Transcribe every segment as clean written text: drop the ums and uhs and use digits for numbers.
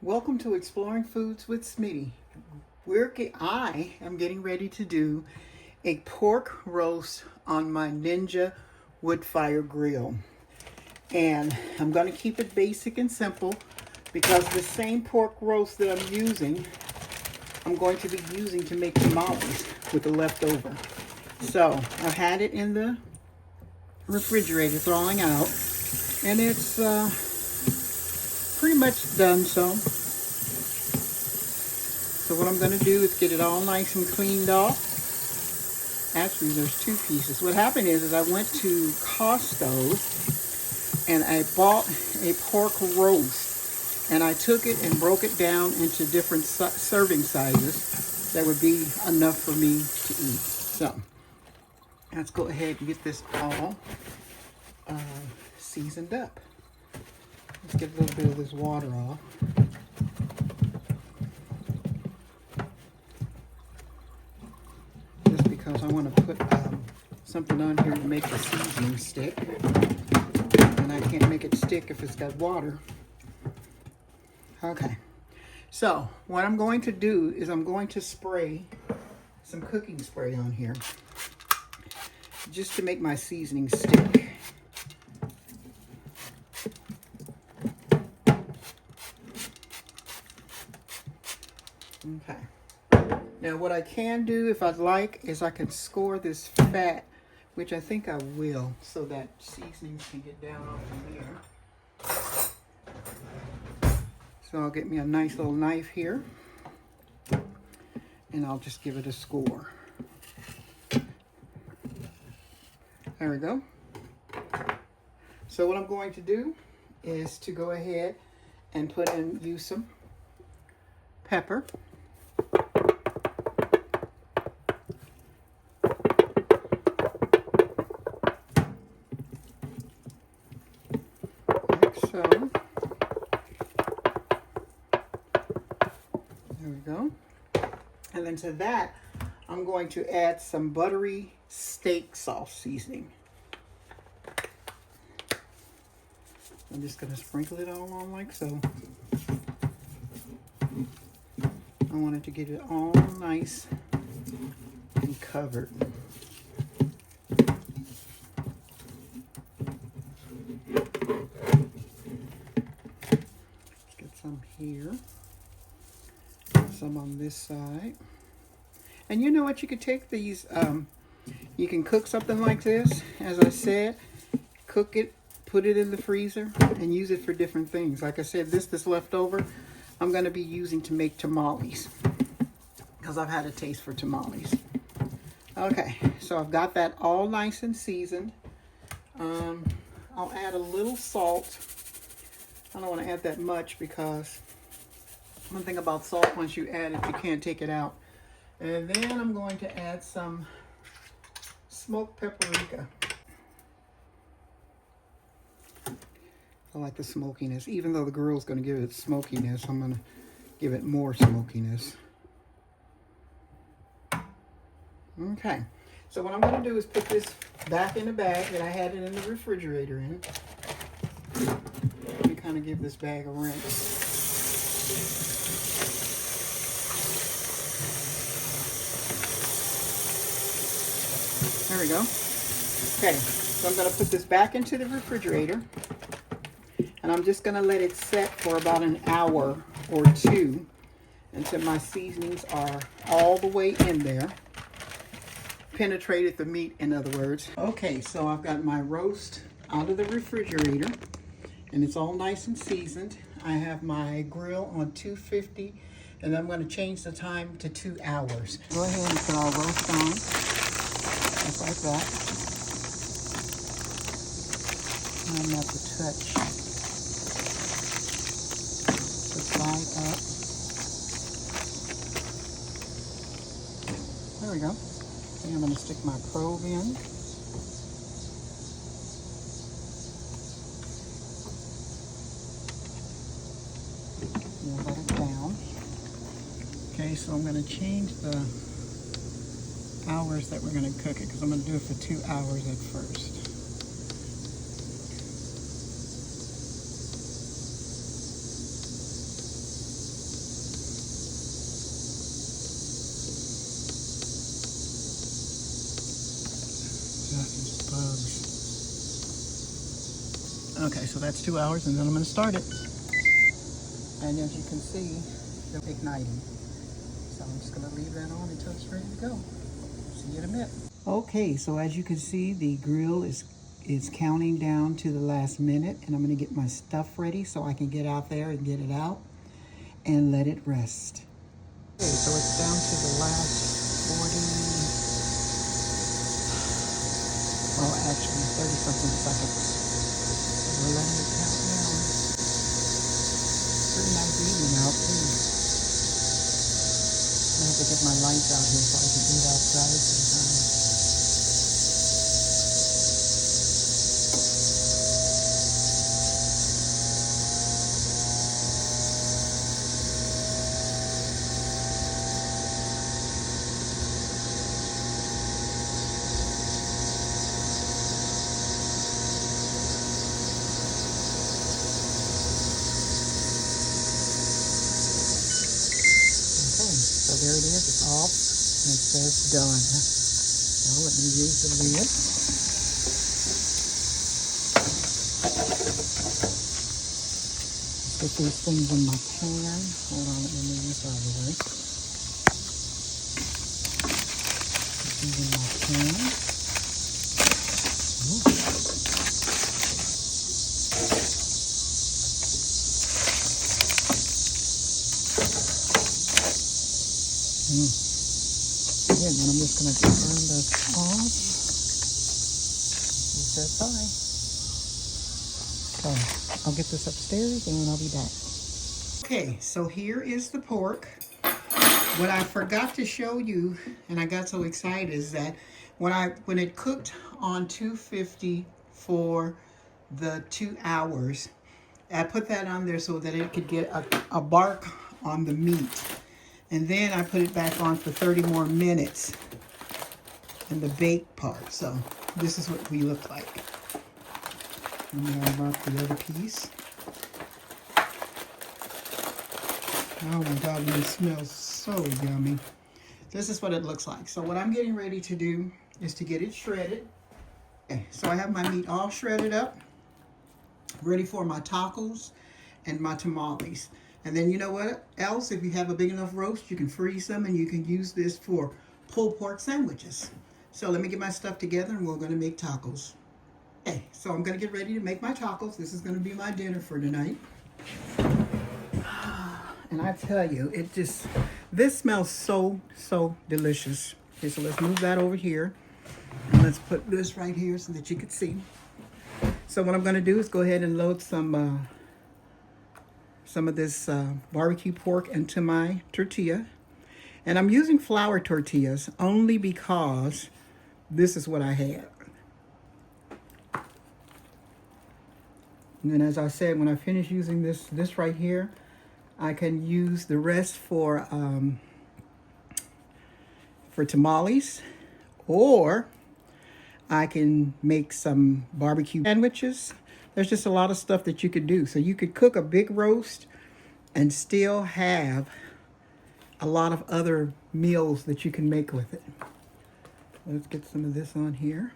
Welcome to Exploring Foods with Smitty. I am getting ready to do a pork roast on my Ninja wood fire grill. And I'm going to keep it basic and simple because the same pork roast that I'm using, I'm going to be using to make tamales with the leftover. So I've had it in the refrigerator thawing out, and it's pretty much done. So what I'm going to do is get it all nice and cleaned off. Actually, there's two pieces. What happened is I went to Costco and I bought a pork roast, and I took it and broke it down into different serving sizes that would be enough for me to eat. So let's go ahead and get this all seasoned up. Let's get a little bit of this water off. Just because I want to put something on here to make the seasoning stick. And I can't make it stick if it's got water. Okay. So what I'm going to do is I'm going to spray some cooking spray on here, just to make my seasoning stick. Okay. Now what I can do, if I'd like, is I can score this fat, which I think I will, so that seasonings can get down off of here. So I'll get me a nice little knife here, and I'll just give it a score. There we go. So what I'm going to do is to go ahead and use some pepper. Like so. There we go. And then to that, I'm going to add some buttery steak sauce seasoning. I'm just going to sprinkle it all on like so. I wanted to get it all nice and covered. Let's get some here. Some on this side. And you know what? You could take these, you can cook something like this, as I said, cook it, put it in the freezer, and use it for different things. Like I said, this left over, I'm going to be using to make tamales, because I've had a taste for tamales. Okay, so I've got that all nice and seasoned. I'll add a little salt. I don't want to add that much, because one thing about salt, once you add it, you can't take it out. And then I'm going to add some smoked paprika. I like the smokiness. Even though the grill's going to give it smokiness, I'm going to give it more smokiness. Okay. So what I'm going to do is put this back in the bag that I had it in the refrigerator in. Let me kind of give this bag a rinse. There we go. Okay, so I'm going to put this back into the refrigerator, and I'm just going to let it set for about an hour or two until my seasonings are all the way in there. Penetrated the meat, in other words. Okay, so I've got my roast out of the refrigerator, and it's all nice and seasoned. I have my grill on 250, and I'm going to change the time to 2 hours. Go ahead and put our roast on. Just like that. I'm not to touch the side up. There we go. Okay, I'm going to stick my probe in. And let it down. Okay, so I'm going to change the hours that we're going to cook it, because I'm going to do it for 2 hours at first. Okay, so that's 2 hours, and then I'm going to start it. And as you can see, it's igniting. So I'm just going to leave that on until it's ready to go. See you in a bit. Okay, so as you can see, the grill is counting down to the last minute, and I'm going to get my stuff ready so I can get out there and get it out and let it rest. Okay, so it's down to the last 40, well, actually 30-something seconds. So we're letting it count down. Pretty nice evening out, too. I have to get my lights out here so I can eat outside sometimes. So there it is, it's off, and it says done. So let me use the lid. Let's get these things in my pan. Hold on, let me move this out of the way. Put these in my pan. And then I'm just going to turn this off. He said bye. So I'll get this upstairs and I'll be back. Okay, so here is the pork. What I forgot to show you, and I got so excited, is that when it cooked on 250 for the 2 hours, I put that on there so that it could get a bark on the meat. And then I put it back on for 30 more minutes in the bake part. So this is what we look like. And then I brought the other piece. Oh my God, it smells so yummy. This is what it looks like. So what I'm getting ready to do is to get it shredded. Okay, so I have my meat all shredded up, ready for my tacos and my tamales. And then you know what else? If you have a big enough roast, you can freeze them and you can use this for pulled pork sandwiches. So let me get my stuff together and we're going to make tacos. Okay, so I'm going to get ready to make my tacos. This is going to be my dinner for tonight. And I tell you, this smells so delicious. Okay, so let's move that over here. And let's put this right here so that you can see. So what I'm going to do is go ahead and load some of this barbecue pork into my tortilla. And I'm using flour tortillas only because this is what I had. And then as I said, when I finish using this right here, I can use the rest for tamales, or I can make some barbecue sandwiches. There's just a lot of stuff that you could do. So you could cook a big roast and still have a lot of other meals that you can make with it. Let's get some of this on here.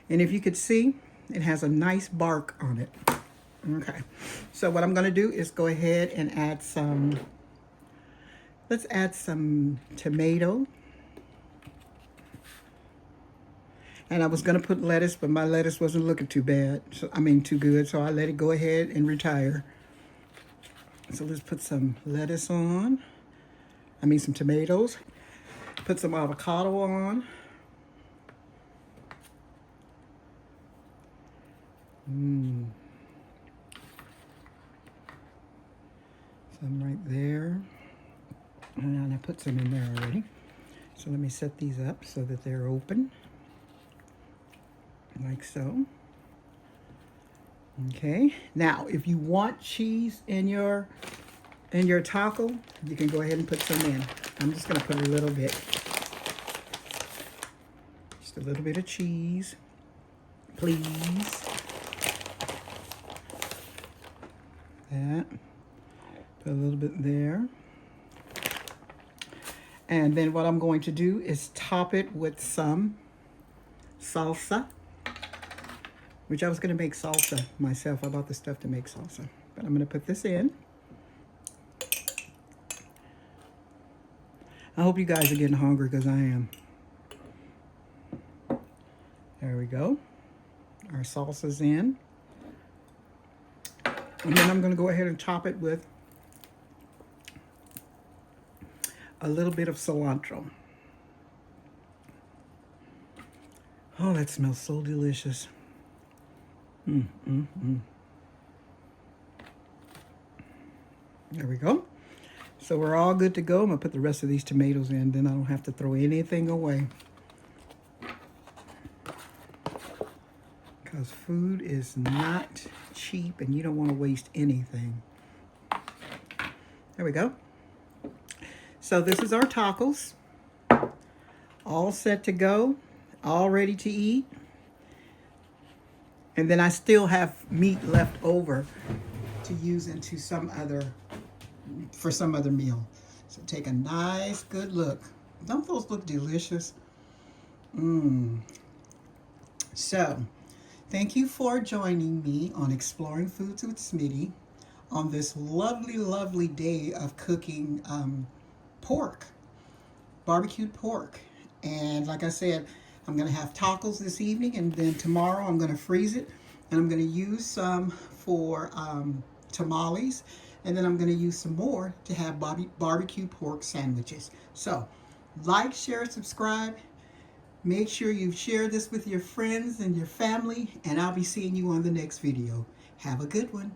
And if you could see, it has a nice bark on it. Okay, so what I'm going to do is go ahead and add let's add some tomato. And I was going to put lettuce, but my lettuce wasn't looking too bad. Too good, so I let it go ahead and retire. So let's put some lettuce on. Some tomatoes. Put some avocado on. Some right there. And I put some in there already. So let me set these up so that they're open. Like so. Okay. Now, if you want cheese in your taco, you can go ahead and put some in. I'm just going to put a little bit. Just a little bit of cheese, please. That. Put a little bit there. And then what I'm going to do is top it with some salsa. which I was going to make salsa myself. I bought the stuff to make salsa. But I'm going to put this in. I hope you guys are getting hungry because I am. There we go. Our salsa's in. And then I'm going to go ahead and top it with a little bit of cilantro. Oh, that smells so delicious. There we go. So we're all good to go. I'm going to put the rest of these tomatoes in, then I don't have to throw anything away. Because food is not cheap and you don't want to waste anything. There we go. So this is our tacos. All set to go. All ready to eat. And then I still have meat left over to use into for some other meal. So take a nice good look. Don't those look delicious? So thank you for joining me on Exploring Foods with Smitty on this lovely, lovely day of cooking pork, barbecued pork. And like I said, I'm going to have tacos this evening, and then tomorrow I'm going to freeze it, and I'm going to use some for tamales, and then I'm going to use some more to have barbecue pork sandwiches. So like, share, subscribe. Make sure you share this with your friends and your family, and I'll be seeing you on the next video. Have a good one.